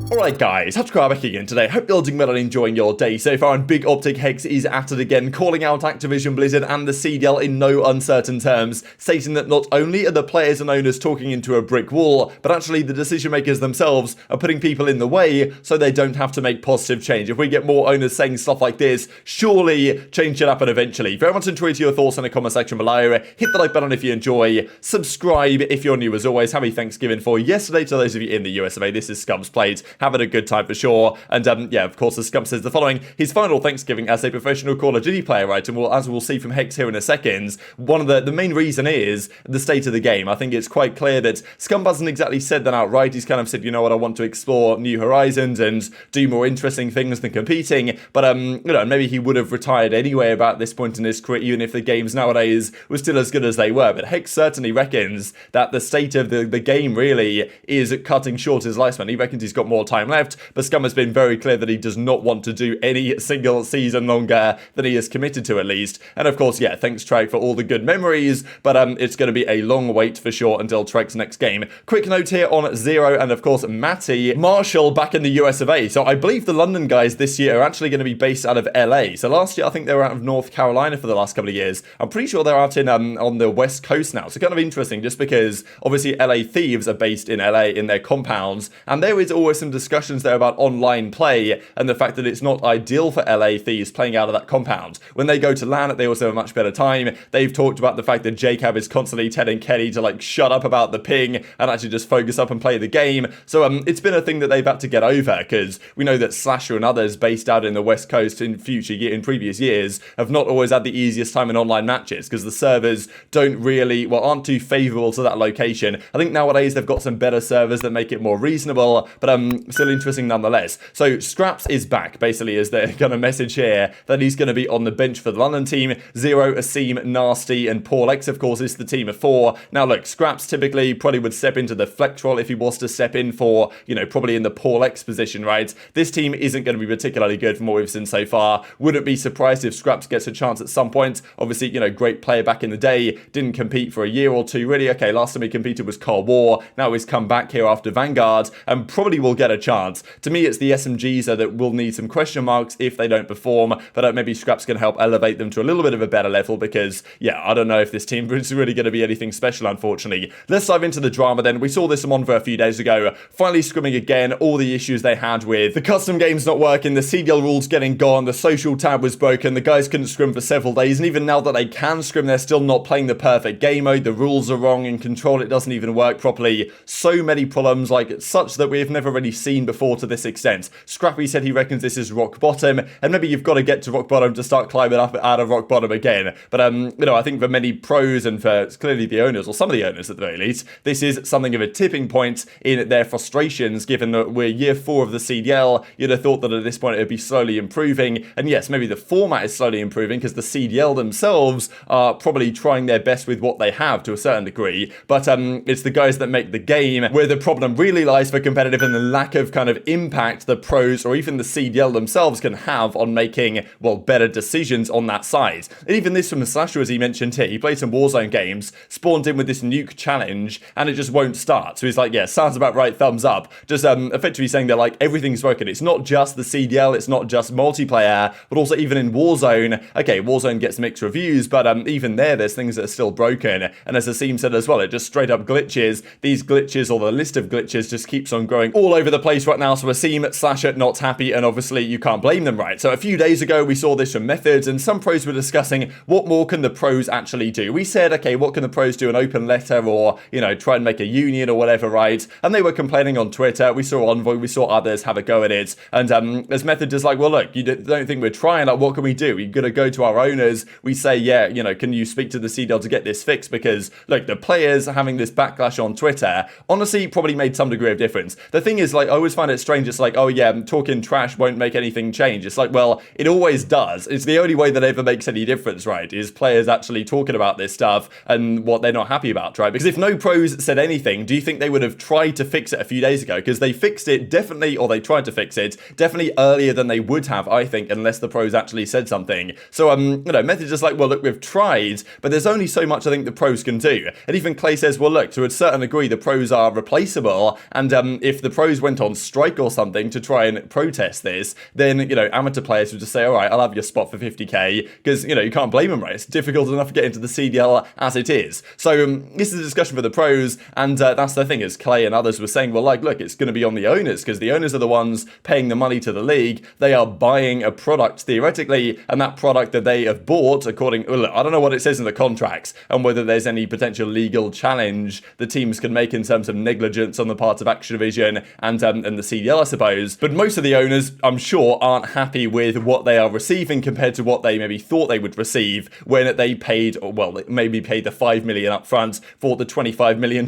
Alright guys, TacticalRab back again today. Hope you're doing well and enjoying your day so far, and big OpTic Hecz is at it again, calling out Activision Blizzard and the CDL in no uncertain terms, stating that not only are the players and owners talking into a brick wall, but actually the decision makers themselves are putting people in the way so they don't have to make positive change. If we get more owners saying stuff like this, surely change should happen eventually. Very much enjoy your thoughts in the comment section below. Hit the like button if you enjoy, subscribe if you're new as always. Happy Thanksgiving for yesterday to those of you in the US of A. This is Scump's Played. Having a good time for sure. And yeah, of course, as Scump says the following, his final Thanksgiving as a professional Call of Duty player, right? And as we'll see from Hecz here in a second, one of the main reason is the state of the game. I think it's quite clear that Scump hasn't exactly said that outright. He's kind of said, you know what, I want to explore new horizons and do more interesting things than competing. But, you know, maybe he would have retired anyway about this point in his career, even if the games nowadays were still as good as they were. But Hecz certainly reckons that the state of the game really is cutting short his lifespan. He reckons he's got more time left. But Scump has been very clear that he does not want to do any single season longer than he is committed to, at least. And of course, yeah, thanks Trek for all the good memories, but it's going to be a long wait for sure until Trek's next game. Quick note here on Zero and of course Matty Marshall back in the US of A. So I believe the London guys this year are actually going to be based out of LA. So last year I think they were out of North Carolina for the last couple of years. I'm pretty sure they're out in on the West Coast now. So kind of interesting, just because obviously LA Thieves are based in LA in their compounds, and there is always some discussions there about online play and the fact that it's not ideal for LA Thieves playing out of that compound. When they go to LAN, they also have a much better time. They've talked about the fact that Jacob is constantly telling Kenny to like shut up about the ping and actually just focus up and play the game. So it's been a thing that they've had to get over, because we know that Slasher and others based out in the West Coast in previous years have not always had the easiest time in online matches, because the servers aren't too favourable to that location. I think nowadays they've got some better servers that make it more reasonable, but still interesting nonetheless. So Skrapz is back, basically, is their kind of message here, that he's going to be on the bench for the London team. Zero, Asim, Nasty, and Paul X, of course, is the team of four. Now, look, Skrapz typically probably would step into the flex role if he was to step in for, you know, probably in the Paul X position, right? This team isn't going to be particularly good from what we've seen so far. Wouldn't be surprised if Skrapz gets a chance at some point. Obviously, you know, great player back in the day, didn't compete for a year or two, really. Okay, last time he competed was Cold War. Now he's come back here after Vanguard and probably will get a chance. To me, it's the SMGs that will need some question marks if they don't perform, but maybe Skrapz can help elevate them to a little bit of a better level, because, yeah, I don't know if this team is really going to be anything special, unfortunately. Let's dive into the drama then. We saw this on for a few days ago, finally scrimming again, all the issues they had with the custom games not working, the CDL rules getting gone, the social tab was broken, the guys couldn't scrim for several days, and even now that they can scrim, they're still not playing the perfect game mode, the rules are wrong, in control it doesn't even work properly. So many problems, like such that we've never really seen before to this extent. Scrappy said he reckons this is rock bottom, and maybe you've got to get to rock bottom to start climbing up out of rock bottom again. But, you know, I think for many pros and for clearly the owners, or some of the owners at the very least, this is something of a tipping point in their frustrations, given that we're year 4 of the CDL. You'd have thought that at this point it would be slowly improving, and yes, maybe the format is slowly improving because the CDL themselves are probably trying their best with what they have to a certain degree, but it's the guys that make the game where the problem really lies for competitive, and the lack of kind of impact the pros or even the CDL themselves can have on making, well, better decisions on that side. And even this from the Slasher, as he mentioned here, he played some Warzone games, spawned in with this nuke challenge, and it just won't start. So he's like, yeah, sounds about right, thumbs up. Just effectively saying that, like, everything's broken. It's not just the CDL, it's not just multiplayer, but also even in Warzone. Okay, Warzone gets mixed reviews, but even there's things that are still broken. And as Asim said as well, it just straight up glitches. These glitches, or the list of glitches, just keeps on growing all over the place right now. So Asim, Slasher, not happy, and obviously you can't blame them, right? So a few days ago, we saw this from Methods, and some pros were discussing what more can the pros actually do. We said, okay, what can the pros do? An open letter, or, you know, try and make a union or whatever, right? And they were complaining on Twitter. We saw Envoy, we saw others have a go at it. And as Method is like, well, look, you don't think we're trying? Like, what can we do? We're going to go to our owners. We say, yeah, you know, can you speak to the CDL to get this fixed? Because, look, the players having this backlash on Twitter, honestly, probably made some degree of difference. The thing is, like, I always find it strange. It's like, oh, yeah, talking trash won't make anything change. It's like, well, it always does. It's the only way that ever makes any difference, right? Is players actually talking about this stuff and what they're not happy about, right? Because if no pros said anything, do you think they would have tried to fix it a few days ago? Because they fixed it definitely, or they tried to fix it definitely earlier than they would have, I think, unless the pros actually said something. So, you know, Method just like, well, look, we've tried, but there's only so much I think the pros can do. And even Clay says, well, look, to a certain degree, the pros are replaceable. And if the pros went went on strike or something to try and protest this, then, you know, amateur players would just say, all right, I'll have your spot for 50k, because, you know, you can't blame them, right? It's difficult enough to get into the CDL as it is. So this is a discussion for the pros, and that's the thing, as Clay and others were saying, well, like, look, it's going to be on the owners, because the owners are the ones paying the money to the league. They are buying a product, theoretically, and that product that they have bought, well, look, I don't know what it says in the contracts, and whether there's any potential legal challenge the teams can make in terms of negligence on the part of Activision and the CDL, I suppose. But most of the owners, I'm sure, aren't happy with what they are receiving compared to what they maybe thought they would receive when they paid, well, maybe paid the $5 million up front for the $25 million.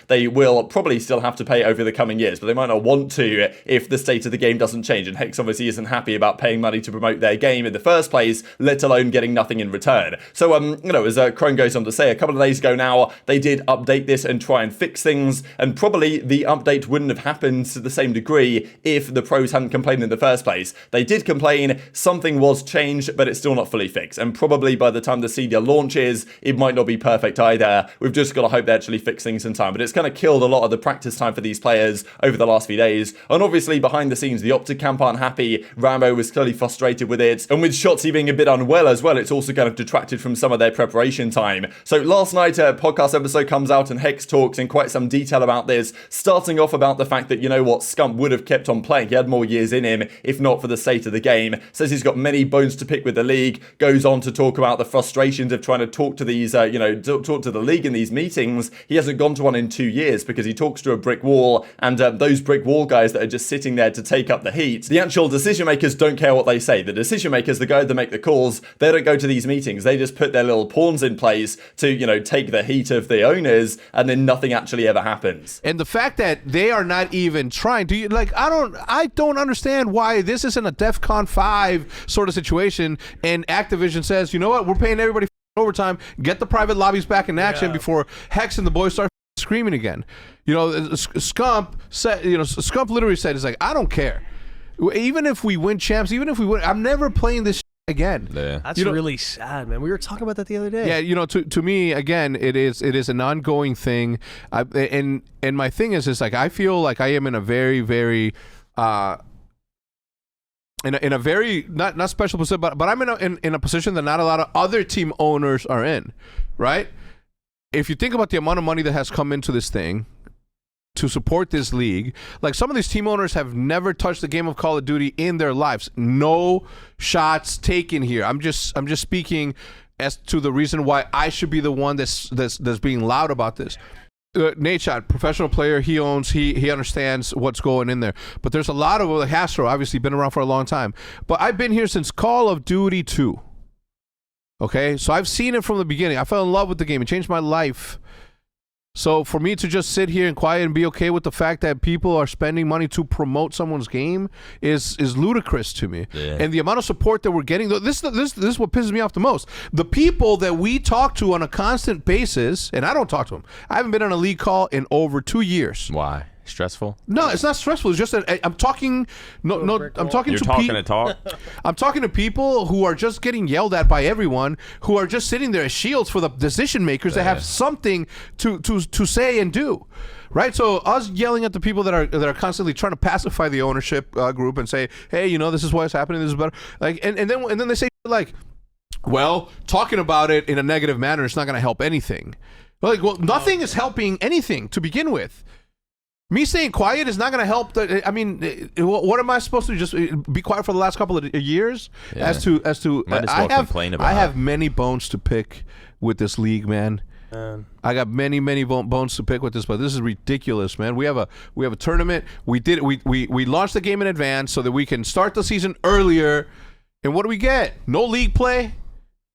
They will probably still have to pay over the coming years, but they might not want to if the state of the game doesn't change. And Hecz obviously isn't happy about paying money to promote their game in the first place, let alone getting nothing in return. So, you know, as Crone goes on to say, a couple of days ago now, they did update this and try and fix things, and probably the update wouldn't have happened to the same degree if the pros hadn't complained in the first place. They did complain, something was changed, but it's still not fully fixed, and probably by the time the CDL launches, it might not be perfect either. We've just got to hope they actually fix things in time, but it's kind of killed a lot of the practice time for these players over the last few days. And obviously behind the scenes, the OpTic camp aren't happy. Rambo was clearly frustrated with it, and with Shotzzy being a bit unwell as well, it's also kind of detracted from some of their preparation time. So last night, a podcast episode comes out and Hecz talks in quite some detail about this, starting off about the fact that, you know what, Scump would have kept on playing. He had more years in him, if not for the state of the game. Says he's got many bones to pick with the league. Goes on to talk about the frustrations of trying to talk to these, talk to the league in these meetings. He hasn't gone to one in 2 years because he talks to a brick wall, and those brick wall guys that are just sitting there to take up the heat, the actual decision makers don't care what they say. The decision makers, the guys that make the calls, they don't go to these meetings. They just put their little pawns in place to, you know, take the heat of the owners, and then nothing actually ever happens. And the fact that they are not even trying, I don't understand why this isn't a DEFCON 5 sort of situation, and Activision says, you know what, we're paying everybody overtime, get the private lobbies back in action before Hecz and the boys start screaming again. You know, Scump said, Scump literally said, it's like, I don't care. Even if we win champs, even if we win, I'm never playing this again. Yeah. That's really sad, man. We were talking about that the other day. Yeah, you know, to me, again, it is an ongoing thing. And my thing is like, I feel like I am in a very, very in a very not special position, but I'm in a position that not a lot of other team owners are in, right? If you think about the amount of money that has come into this thing to support this league, like some of these team owners have never touched the game of Call of Duty in their lives. No shots taken here. I'm just speaking as to the reason why I should be the one that's being loud about this. Nadeshot, professional player, he understands what's going in there. But there's a lot of, like Astro, obviously been around for a long time. But I've been here since Call of Duty 2. Okay, so I've seen it from the beginning. I fell in love with the game. It changed my life. So for me to just sit here and quiet and be okay with the fact that people are spending money to promote someone's game is ludicrous to me. Yeah. And the amount of support that we're getting, this is what pisses me off the most. The people that we talk to on a constant basis, and I don't talk to them. I haven't been on a league call in over 2 years. Why? Stressful? No, it's not stressful. It's just that I'm talking. I'm talking You're to talking to talk. I'm talking to people who are just getting yelled at by everyone, who are just sitting there as shields for the decision makers that have something to say and do. Right, so us yelling at the people that are constantly trying to pacify the ownership group and say, hey, you know, this is why it's happening. This is better. Like, and then they say like, well, talking about it in a negative manner is not going to help anything. Like, well, nothing is helping anything to begin with. Me staying quiet is not going to help. What am I supposed to do? Just be quiet for the last couple of years? Yeah. As to, might as well complain about I have many bones to pick with this league, man. I got many bones to pick with this, but this is ridiculous, man. We have a tournament. We launched the game in advance so that we can start the season earlier. And what do we get? No league play.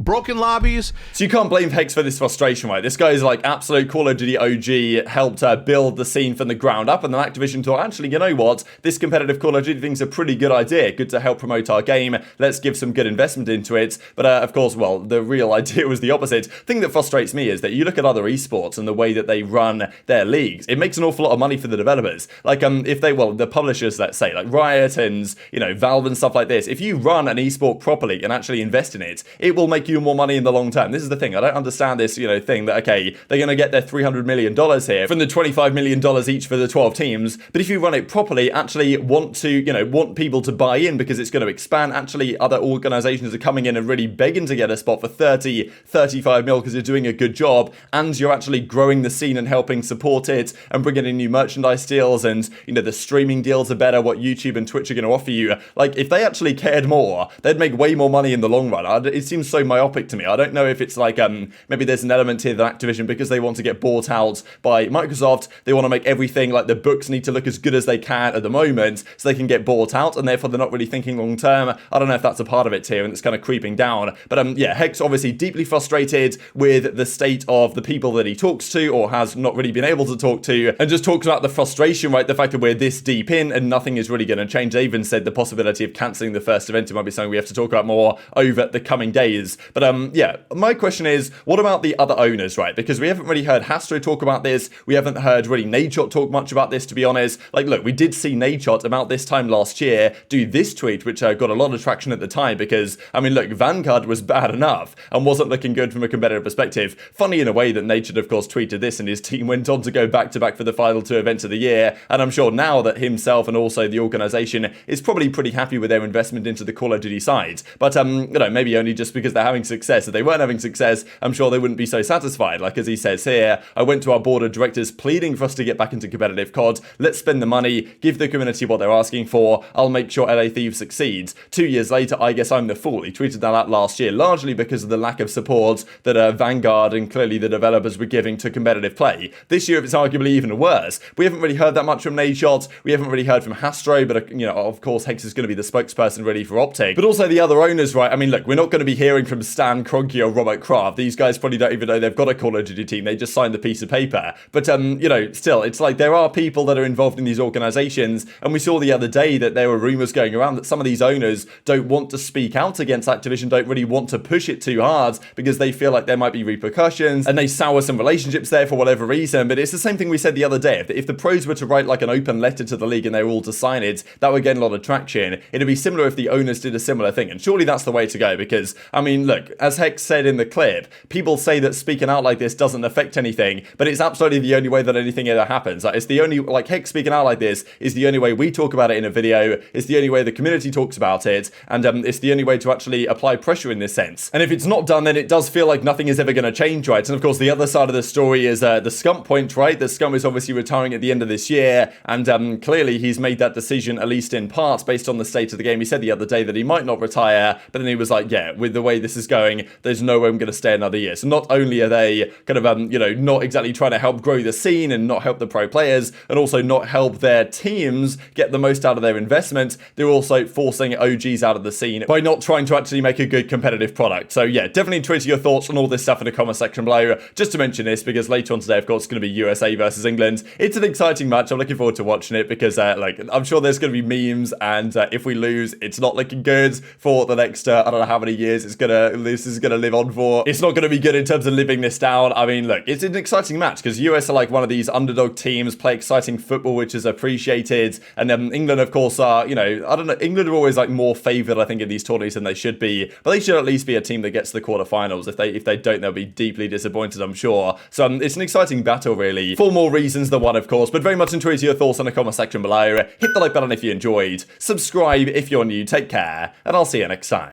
Broken lobbies. So you can't blame Hecz for this frustration, right? This guy is like absolute Call of Duty OG, helped build the scene from the ground up, and then Activision thought, actually, you know what? This competitive Call of Duty thing's a pretty good idea. Good to help promote our game. Let's give some good investment into it. But of course, well, the real idea was the opposite. The thing that frustrates me is that you look at other esports and the way that they run their leagues, it makes an awful lot of money for the developers. Like, if they, well, the publishers, let's say, like Riot and, you know, Valve and stuff like this, if you run an esport properly and actually invest in it, it will make you more money in the long term. This is the thing. I don't understand this, thing that, okay, they're going to get their $300 million here from the $25 million each for the 12 teams. But if you run it properly, actually want people to buy in because it's going to expand. Actually, other organizations are coming in and really begging to get a spot for 30, 35 mil because you're doing a good job and you're actually growing the scene and helping support it and bringing in new merchandise deals and, the streaming deals are better, what YouTube and Twitch are going to offer you. Like, if they actually cared more, they'd make way more money in the long run. It seems so myopic to me. I don't know if it's like, maybe there's an element here that Activision, because they want to get bought out by Microsoft, they want to make everything, like the books need to look as good as they can at the moment so they can get bought out, and therefore they're not really thinking long term. I don't know if that's a part of it here, and it's kind of creeping down. But yeah, Hecz obviously deeply frustrated with the state of the people that he talks to, or has not really been able to talk to, and just talks about the frustration, right? The fact that we're this deep in and nothing is really going to change. They even said the possibility of cancelling the first event. It might be something we have to talk about more over the coming days. But yeah, my question is, what about the other owners, right? Because we haven't really heard Hastro talk about this. We haven't heard really Nadeshot talk much about this, to be honest. Like, look, we did see Nadeshot about this time last year do this tweet, which got a lot of traction at the time because, I mean, look, Vanguard was bad enough and wasn't looking good from a competitive perspective. Funny in a way that Nadeshot, of course, tweeted this and his team went on to go back-to-back for the final 2 events of the year. And I'm sure now that himself and also the organization is probably pretty happy with their investment into the Call of Duty side. But, maybe only just because they're having success. If they weren't having success, I'm sure they wouldn't be so satisfied. Like, as he says here, I went to our board of directors pleading for us to get back into competitive COD. Let's spend the money, give the community what they're asking for. I'll make sure LA Thieves succeeds. 2 years later, I guess I'm the fool. He tweeted that out last year, largely because of the lack of support that Vanguard and clearly the developers were giving to competitive play. This year, it's arguably even worse. We haven't really heard that much from Nadeshot. We haven't really heard from Hastro, but, of course, Hecz is going to be the spokesperson really for OpTic. But also the other owners, right? I mean, look, we're not going to be hearing from Stan Kroenke or Robert Kraft. These guys probably don't even know they've got a Call of Duty team. They just signed the piece of paper. But, still, it's like there are people that are involved in these organizations. And we saw the other day that there were rumors going around that some of these owners don't want to speak out against Activision, don't really want to push it too hard because they feel like there might be repercussions and they sour some relationships there for whatever reason. But it's the same thing we said the other day. If the pros were to write like an open letter to the league and they were all to sign it, that would get a lot of traction. It'd be similar if the owners did a similar thing. And surely that's the way to go because, I mean, look, as Hecz said in the clip, people say that speaking out like this doesn't affect anything, but it's absolutely the only way that anything ever happens. Like, it's the only, like, Hecz speaking out like this is the only way we talk about it in a video, it's the only way the community talks about it, and it's the only way to actually apply pressure in this sense. And if it's not done, then it does feel like nothing is ever going to change, right? And of course, the other side of the story is the Scump point, right? The Scump is obviously retiring at the end of this year, and clearly he's made that decision, at least in part, based on the state of the game. He said the other day that he might not retire, but then he was like, yeah, with the way this is going, there's no way I'm going to stay another year. So not only are they kind of, not exactly trying to help grow the scene and not help the pro players, and also not help their teams get the most out of their investment, they're also forcing OGs out of the scene by not trying to actually make a good competitive product. So yeah, definitely tweet your thoughts on all this stuff in the comment section below. Just to mention this, because later on today, of course, it's going to be USA versus England. It's an exciting match. I'm looking forward to watching it because, I'm sure there's going to be memes, and if we lose, it's not looking good for the next, I don't know how many years this is gonna live on for. It's not going to be good in terms of living this down. I mean, look, it's an exciting match because US are like one of these underdog teams, play exciting football, which is appreciated, and England, of course, are, I don't know, England are always like more favoured, I think, in these tournaments than they should be, but they should at least be a team that gets to the quarterfinals. If they don't, they'll be deeply disappointed, I'm sure. So it's an exciting battle, really, for more reasons than one, of course, but very much enjoy your thoughts in the comment section below. Hit the like button if you enjoyed, subscribe if you're new, take care, and I'll see you next time.